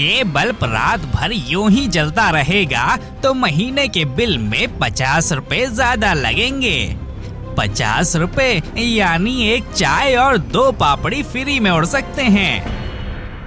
ये बल्ब रात भर यूं ही जलता रहेगा तो महीने के बिल में 50 रुपए ज्यादा लगेंगे। 50 रुपए यानी एक चाय और 2 पापड़ी फ्री में उड़ सकते हैं।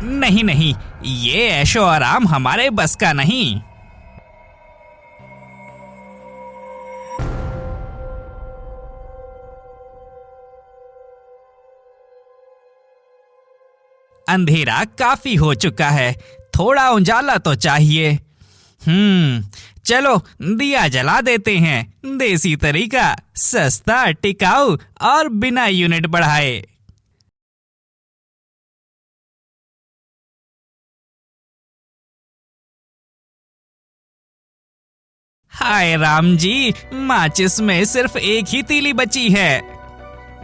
नहीं नहीं, ये ऐशो आराम हमारे बस का नहीं। अंधेरा काफी हो चुका है, थोड़ा उजाला तो चाहिए। चलो दिया जला देते हैं। देसी तरीका, सस्ता, टिकाऊ और बिना यूनिट बढ़ाए। हाय राम जी, माचिस में सिर्फ एक ही तीली बची है।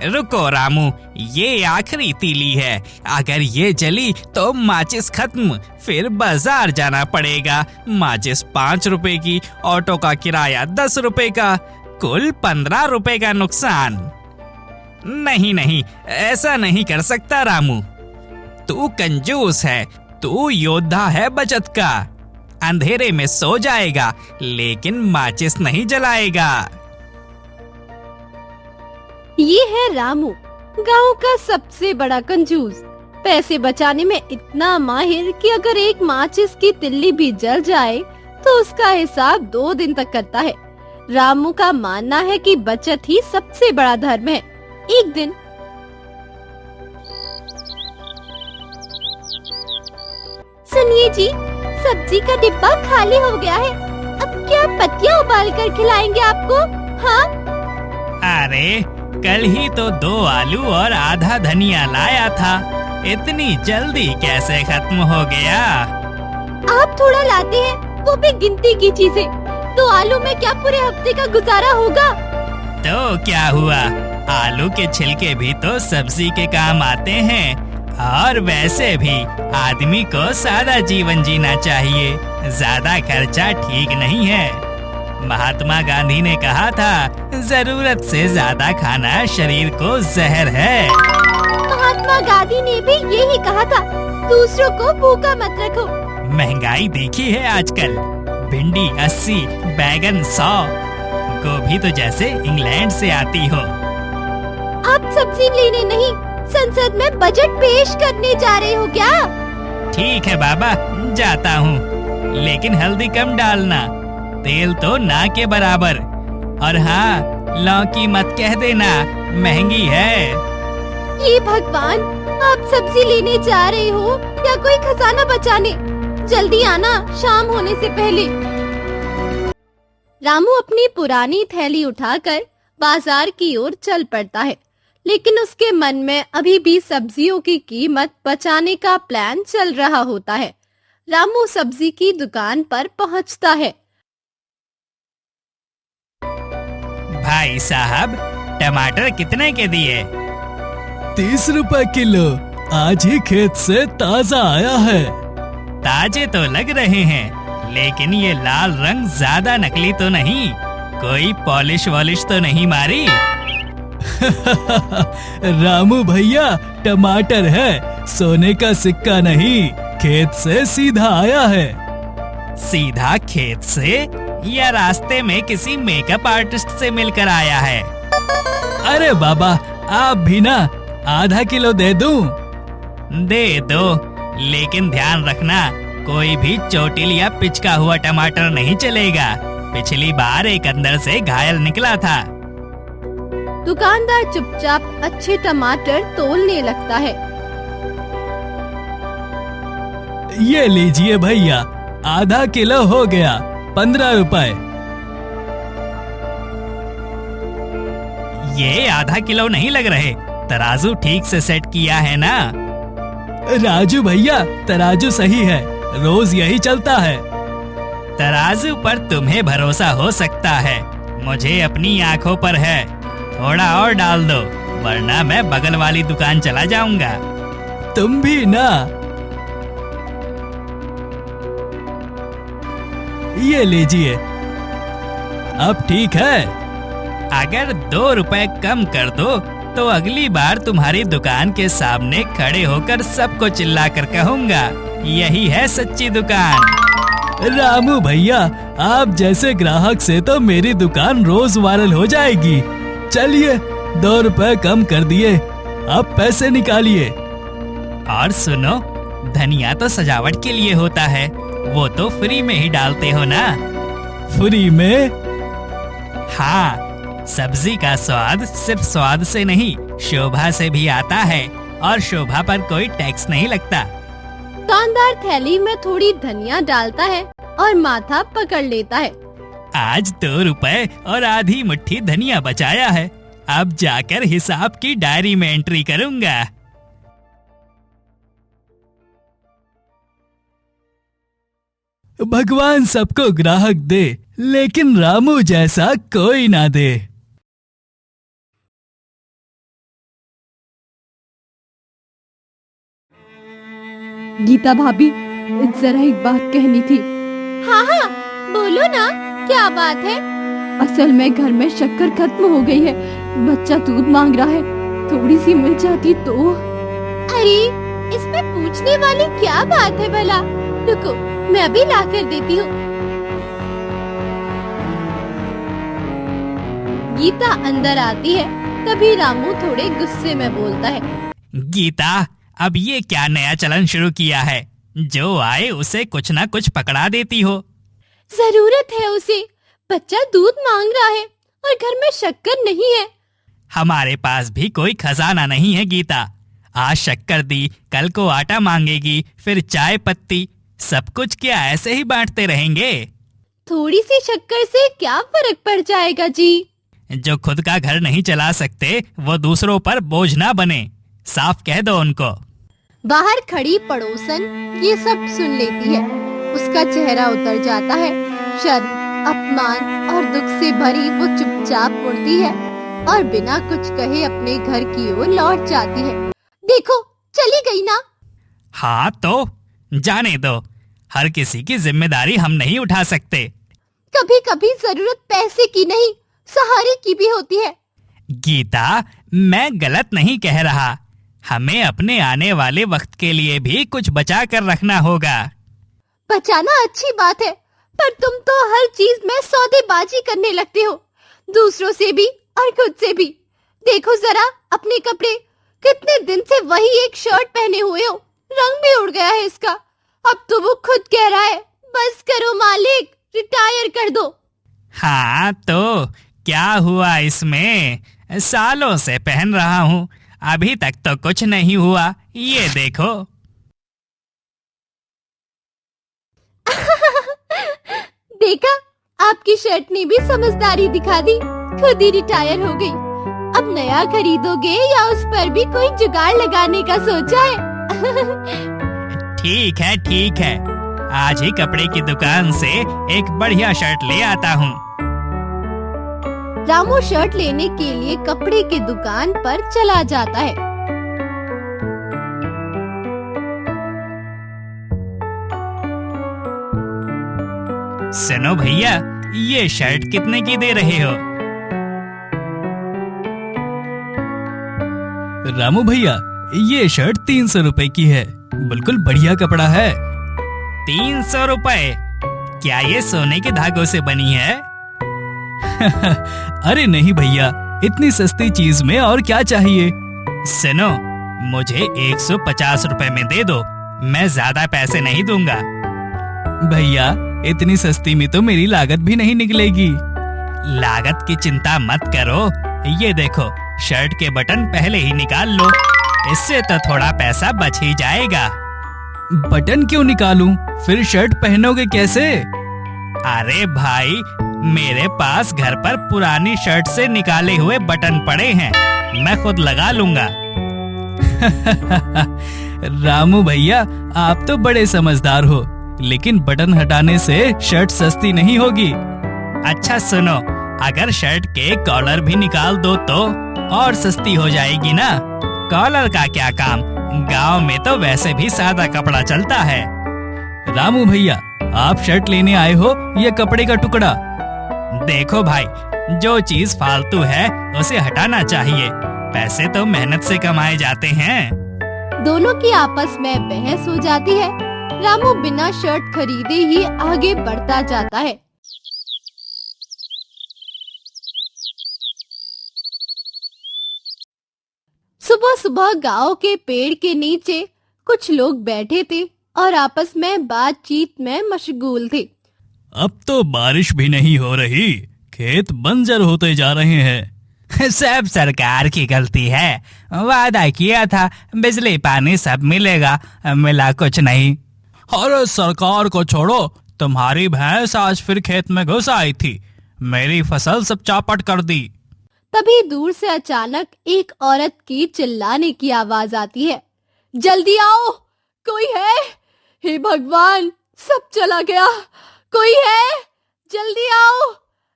रुको रामू, ये आखिरी तीली है। अगर ये जली तो माचिस खत्म, फिर बाजार जाना पड़ेगा। माचिस 5 रुपए की, ऑटो का किराया 10 रुपए का, कुल 15 रुपए का नुकसान। नहीं नहीं, ऐसा नहीं कर सकता रामू। तू कंजूस है, तू योद्धा है बचत का। अंधेरे में सो जाएगा लेकिन माचिस नहीं जलाएगा। ये है रामू, गांव का सबसे बड़ा कंजूस। पैसे बचाने में इतना माहिर कि अगर एक माचिस की तिल्ली भी जल जाए तो उसका हिसाब 2 दिन तक करता है। रामू का मानना है कि बचत ही सबसे बड़ा धर्म है। एक दिन सुनिए जी, सब्जी का डिब्बा खाली हो गया है। अब क्या पत्तियां उबाल कर खिलाएंगे आपको? हाँ? अरे कल ही तो 2 आलू और आधा धनिया लाया था, इतनी जल्दी कैसे खत्म हो गया? आप थोड़ा लाते हैं, वो भी गिनती की चीजें। 2 आलू में क्या पूरे हफ्ते का गुजारा होगा? तो क्या हुआ, आलू के छिलके भी तो सब्जी के काम आते हैं। और वैसे भी आदमी को सादा जीवन जीना चाहिए, ज्यादा खर्चा ठीक नहीं है। महात्मा गांधी ने कहा था, जरूरत से ज्यादा खाना शरीर को जहर है। महात्मा गांधी ने भी यही कहा था, दूसरों को भूखा मत रखो। महंगाई देखी है आजकल, भिंडी 80, बैगन 100, गोभी तो जैसे इंग्लैंड से आती हो। आप सब्जी लेने नहीं, संसद में बजट पेश करने जा रहे हो क्या? ठीक है बाबा, जाता हूँ, लेकिन हल्दी कम डालना, तेल तो ना के बराबर। और हाँ, लौकी मत कह देना, महंगी है। ये भगवान, आप सब्जी लेने जा रहे हो या कोई खजाना बचाने? जल्दी आना, शाम होने से पहले। रामू अपनी पुरानी थैली उठाकर बाजार की ओर चल पड़ता है, लेकिन उसके मन में अभी भी सब्जियों की कीमत बचाने का प्लान चल रहा होता है। रामू सब्जी की दुकान पर पहुंचता है। भाई साहब, टमाटर कितने के दिए? 30 रुपए किलो, आज ही खेत से ताजा आया है। ताजे तो लग रहे हैं, लेकिन ये लाल रंग ज्यादा नकली तो नहीं? कोई पॉलिश वॉलिश तो नहीं मारी? रामू भैया, टमाटर है, सोने का सिक्का नहीं, खेत से सीधा आया है। सीधा खेत से या रास्ते में किसी मेकअप आर्टिस्ट से मिलकर आया है? अरे बाबा, आप भी ना, आधा किलो दे दूं? दे दो, लेकिन ध्यान रखना, कोई भी चोटिल या पिचका हुआ टमाटर नहीं चलेगा। पिछली बार एक अंदर से घायल निकला था। दुकानदार चुपचाप अच्छे टमाटर तोलने लगता है। ये लीजिए भैया, आधा किलो हो गया, 15 रुपए। ये आधा किलो नहीं लग रहे, तराजू ठीक से सेट किया है ना? राजू भैया, तराजू सही है, रोज यही चलता है। तराजू पर तुम्हें भरोसा हो सकता है, मुझे अपनी आंखों पर है। थोड़ा और डाल दो, वरना मैं बगल वाली दुकान चला जाऊंगा। तुम भी ना। ये लीजिए, अब ठीक है। अगर 2 रुपए कम कर दो तो अगली बार तुम्हारी दुकान के सामने खड़े होकर सबको चिल्लाकर कहूँगा, यही है सच्ची दुकान। रामू भैया, आप जैसे ग्राहक से तो मेरी दुकान रोज वायरल हो जाएगी। चलिए 2 रुपए कम कर दिए, अब पैसे निकालिए। और सुनो, धनिया तो सजावट के लिए होता है, वो तो फ्री में ही डालते हो ना? फ्री में? हाँ, सब्जी का स्वाद सिर्फ स्वाद से नहीं, शोभा से भी आता है, और शोभा पर कोई टैक्स नहीं लगता। दुकानदार थैली में थोड़ी धनिया डालता है और माथा पकड़ लेता है। आज 2 रुपए और आधी मुट्ठी धनिया बचाया है, अब जाकर हिसाब की डायरी में एंट्री करूँगा। भगवान सबको ग्राहक दे, लेकिन रामू जैसा कोई ना दे। गीता भाभी, जरा एक बात कहनी थी। हाँ हाँ, बोलो ना, क्या बात है? असल में घर में शक्कर खत्म हो गई है, बच्चा दूध मांग रहा है, थोड़ी सी मिल जाती तो। अरे, इसमें पूछने वाली क्या बात है भला? रुको, मैं अभी ला कर देती हूँ। गीता अंदर आती है, तभी रामू थोड़े गुस्से में बोलता है, गीता, अब ये क्या नया चलन शुरू किया है? जो आए उसे कुछ ना कुछ पकड़ा देती हो। जरूरत है उसे, बच्चा दूध मांग रहा है और घर में शक्कर नहीं है। हमारे पास भी कोई खजाना नहीं है गीता। आज शक्कर दी, कल को आटा मांगेगी, फिर चाय पत्ती, सब कुछ क्या ऐसे ही बांटते रहेंगे? थोड़ी सी शक्कर से क्या फर्क पड़ जाएगा जी? जो खुद का घर नहीं चला सकते, वो दूसरों पर बोझ ना बने, साफ कह दो उनको। बाहर खड़ी पड़ोसन ये सब सुन लेती है, उसका चेहरा उतर जाता है। शर्म, अपमान और दुख से भरी वो चुपचाप मुड़ती है और बिना कुछ कहे अपने घर की ओर लौट जाती है। देखो, चली गई ना। हाँ तो जाने दो, हर किसी की जिम्मेदारी हम नहीं उठा सकते। कभी कभी जरूरत पैसे की नहीं, सहारे की भी होती है। गीता, मैं गलत नहीं कह रहा, हमें अपने आने वाले वक्त के लिए भी कुछ बचा कर रखना होगा। बचाना अच्छी बात है, पर तुम तो हर चीज में सौदेबाजी करने लगते हो, दूसरों से भी और खुद से भी। देखो जरा अपने कपड़े, कितने दिन से वही एक शर्ट पहने हुए हो, रंग भी उड़ गया है इसका। अब तो वो खुद कह रहा है, बस करो मालिक, रिटायर कर दो। हाँ तो क्या हुआ इसमें, सालों से पहन रहा हूँ, अभी तक तो कुछ नहीं हुआ, ये देखो। देखा, आपकी शर्ट ने भी समझदारी दिखा दी, खुद ही रिटायर हो गई। अब नया खरीदोगे या उस पर भी कोई जुगाड़ लगाने का सोचा है? ठीक है ठीक है, आज ही कपड़े की दुकान से एक बढ़िया शर्ट ले आता हूँ। रामू शर्ट लेने के लिए कपड़े की दुकान पर चला जाता है। सुनो भैया, ये शर्ट कितने की दे रहे हो? रामू भैया, ये शर्ट 300 रुपए की है, बिल्कुल बढ़िया कपड़ा है। 300 रुपए? क्या ये सोने के धागों से बनी है? अरे नहीं भैया, इतनी सस्ती चीज में और क्या चाहिए। सुनो, मुझे 150 रुपए में दे दो, मैं ज्यादा पैसे नहीं दूंगा। भैया, इतनी सस्ती में तो मेरी लागत भी नहीं निकलेगी। लागत की चिंता मत करो, ये देखो शर्ट के बटन पहले ही निकाल लो, इससे तो थोड़ा पैसा बच ही जाएगा। बटन क्यों निकालूं? फिर शर्ट पहनोगे कैसे? अरे भाई, मेरे पास घर पर पुरानी शर्ट से निकाले हुए बटन पड़े हैं, मैं खुद लगा लूंगा। रामू भैया, आप तो बड़े समझदार हो, लेकिन बटन हटाने से शर्ट सस्ती नहीं होगी। अच्छा सुनो, अगर शर्ट के कॉलर भी निकाल दो तो और सस्ती हो जाएगी ना। कॉलर का क्या काम, गांव में तो वैसे भी सादा कपड़ा चलता है। रामू भैया, आप शर्ट लेने आए हो या कपड़े का टुकड़ा? देखो भाई, जो चीज फालतू है उसे हटाना चाहिए, पैसे तो मेहनत से कमाए जाते हैं। दोनों की आपस में बहस हो जाती है। रामू बिना शर्ट खरीदे ही आगे बढ़ता जाता है। सुबह सुबह गांव के पेड़ के नीचे कुछ लोग बैठे थे और आपस में बातचीत में मशगूल थे। अब तो बारिश भी नहीं हो रही, खेत बंजर होते जा रहे हैं। सब सरकार की गलती है। वादा किया था बिजली पानी सब मिलेगा, मिला कुछ नहीं। अरे सरकार को छोड़ो, तुम्हारी भैंस आज फिर खेत में घुस आई थी, मेरी फसल सब चौपट कर दी। तभी दूर से अचानक एक औरत की चिल्लाने की आवाज आती है। जल्दी आओ, कोई है? हे भगवान, सब चला गया। कोई है? जल्दी आओ।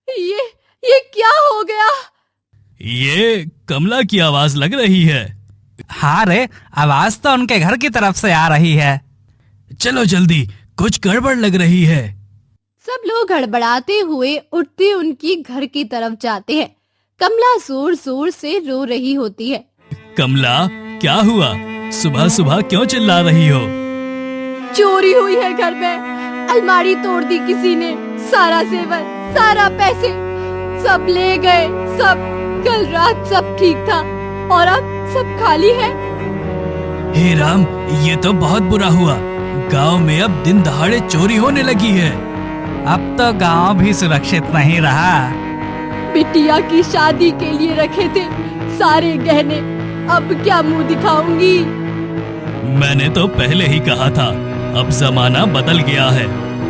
ये क्या हो गया? ये कमला की आवाज लग रही है। हाँ रे, आवाज तो उनके घर की तरफ से आ रही है। चलो जल्दी, कुछ गड़बड़ लग रही है। सब लोग गड़बड़ाते हुए उठते उनकी घर की तरफ जाते हैं। कमला जोर जोर से रो रही होती है। कमला, क्या हुआ? सुबह सुबह क्यों चिल्ला रही हो? चोरी हुई है घर में, अलमारी तोड़ दी किसी ने, सारा जेवर, सारा पैसे सब ले गए। सब कल रात सब ठीक था और अब सब खाली है। हे राम, ये तो बहुत बुरा हुआ। गांव में अब दिन दहाड़े चोरी होने लगी है। अब तो गांव भी सुरक्षित नहीं रहा। बिटिया की शादी के लिए रखे थे सारे गहने, अब क्या मुंह दिखाऊंगी? मैंने तो पहले ही कहा था, अब जमाना बदल गया है,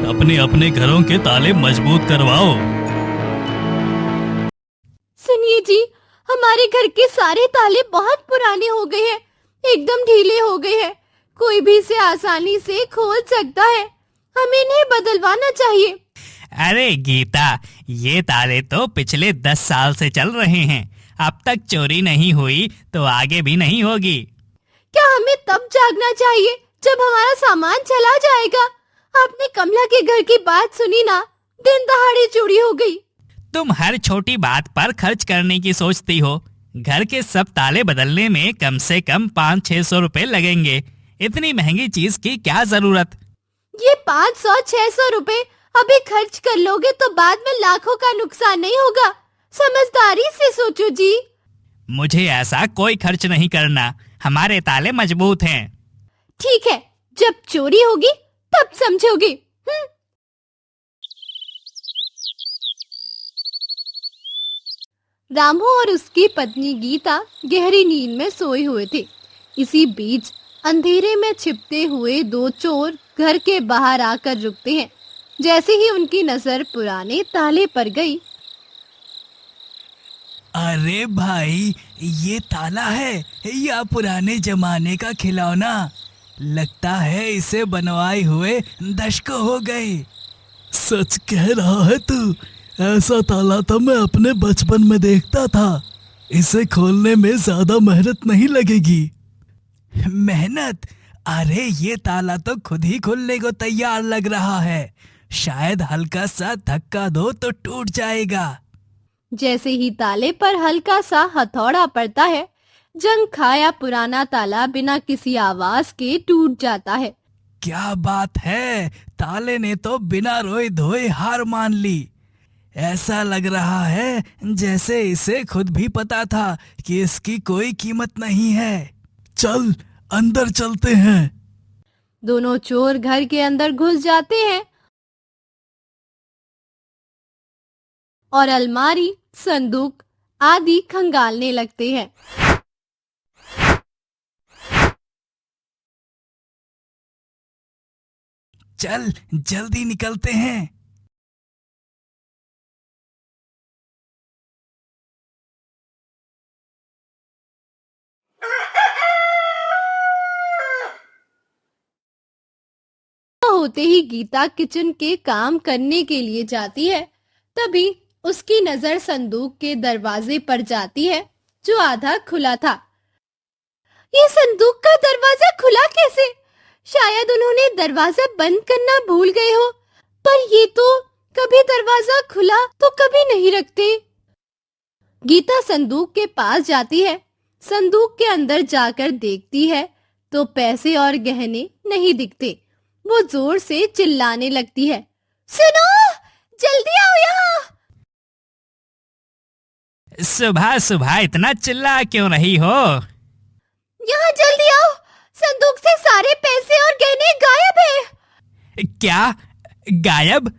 अपने अपने घरों के ताले मजबूत करवाओ। सुनिए जी, हमारे घर के सारे ताले बहुत पुराने हो गए हैं, एकदम ढीले हो गए हैं, कोई भी इसे आसानी से खोल सकता है, हमें इन्हें बदलवाना चाहिए। अरे गीता, ये ताले तो पिछले 10 साल से चल रहे हैं, अब तक चोरी नहीं हुई तो आगे भी नहीं होगी। क्या हमें तब जागना चाहिए जब हमारा सामान चला जाएगा? आपने कमला के घर की बात सुनी ना, दिन दहाड़े चोरी हो गई। तुम हर छोटी बात पर खर्च करने की सोचती हो। घर के सब ताले बदलने में कम से कम 500-600 रुपए लगेंगे। इतनी महंगी चीज की क्या जरूरत? ये 500-600 रुपए अभी खर्च कर लोगे तो बाद में लाखों का नुकसान नहीं होगा? समझदारी से सोचो जी। मुझे ऐसा कोई खर्च नहीं करना, हमारे ताले मजबूत हैं। ठीक है, जब चोरी होगी तब समझोगे। रामू और उसकी पत्नी गीता गहरी नींद में सोए हुए थे। इसी बीच अंधेरे में छिपते हुए दो चोर घर के बाहर आकर रुकते हैं। जैसे ही उनकी नजर पुराने ताले पर गई। अरे भाई, ये ताला है या पुराने जमाने का खिलौना? लगता है इसे बनवाए हुए दशकों हो गए। सच कह रहा है तू, ऐसा ताला तो मैं अपने बचपन में देखता था। इसे खोलने में ज्यादा मेहनत नहीं लगेगी। मेहनत? अरे ये ताला तो खुद ही खुलने को तैयार लग रहा है, शायद हल्का सा धक्का दो तो टूट जाएगा। जैसे ही ताले पर हल्का सा हथौड़ा पड़ता है, जंग खाया पुराना ताला बिना किसी आवाज के टूट जाता है। क्या बात है, ताले ने तो बिना रोए धोए हार मान ली। ऐसा लग रहा है जैसे इसे खुद भी पता था कि इसकी कोई कीमत नहीं है। चल अंदर चलते हैं। दोनों चोर घर के अंदर घुस जाते हैं और अलमारी, संदूक आदि खंगालने लगते हैं। चल जल्दी निकलते हैं। होते ही गीता किचन के काम करने के लिए जाती है। तभी उसकी नजर संदूक के दरवाजे पर जाती है जो आधा खुला था। ये संदूक का दरवाजा खुला कैसे? शायद उन्होंने दरवाजा बंद करना भूल गए हो, पर ये तो कभी दरवाजा खुला तो कभी नहीं रखते। गीता संदूक के पास जाती है संदूक के अंदर जाकर देखती है तो पैसे और गहने नहीं दिखते। वो जोर से चिल्लाने लगती है, सुनो, जल्दी आओ यहाँ। सुबह सुबह इतना चिल्ला क्यों रही हो? यहाँ जल्दी आओ, संदूक से सारे पैसे और गहने गायब है। क्या गायब?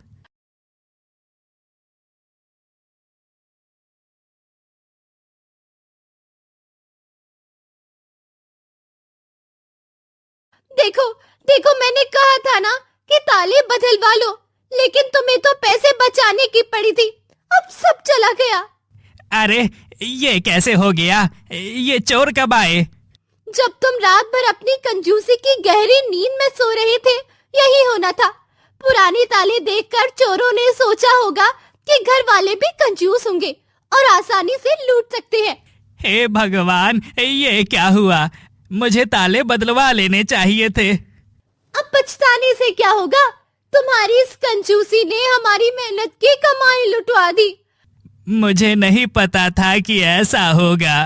देखो देखो, मैंने कहा था ना कि ताले बदलवा लो, लेकिन तुम्हें तो पैसे बचाने की पड़ी थी। अब सब चला गया। अरे ये कैसे हो गया? ये चोर कब आए? जब तुम रात भर अपनी कंजूसी की गहरी नींद में सो रहे थे, यही होना था। पुराने ताले देखकर चोरों ने सोचा होगा कि घर वाले भी कंजूस होंगे और आसानी से लूट सकते हैं। हे भगवान, ये क्या हुआ? मुझे ताले बदलवा लेने चाहिए थे। अब पछताने से क्या होगा? तुम्हारी इस कंजूसी ने हमारी मेहनत की कमाई लुटवा दी। मुझे नहीं पता था कि ऐसा होगा।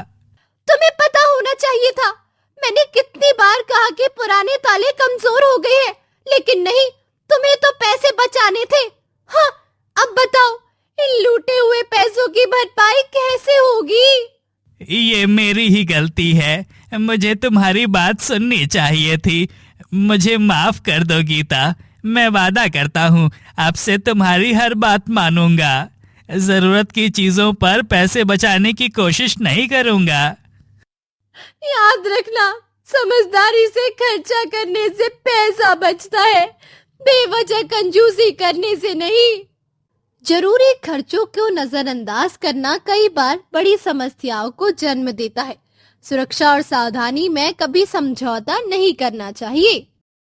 तुम्हें पता होना चाहिए था। मैंने कितनी बार कहा कि पुराने ताले कमजोर हो गए हैं, लेकिन नहीं, तुम्हें तो पैसे बचाने थे। हाँ, अब बताओ, इन लूटे हुए पैसों की भरपाई कैसे होगी? ये मेरी ही गलती है। मुझे तुम्हारी बात सुननी चाहिए थी। मुझे माफ कर दो गीता। मैं वादा करता हूँ आपसे तुम्हारी हर बात मानूंगा। जरूरत की चीजों पर पैसे बचाने की कोशिश नहीं करूंगा। याद रखना, समझदारी से खर्चा करने से पैसा बचता है, बेवजह कंजूसी करने से नहीं। जरूरी खर्चों को नजरअंदाज करना कई बार बड़ी समस्याओं को जन्म देता है। सुरक्षा और सावधानी में कभी समझौता नहीं करना चाहिए।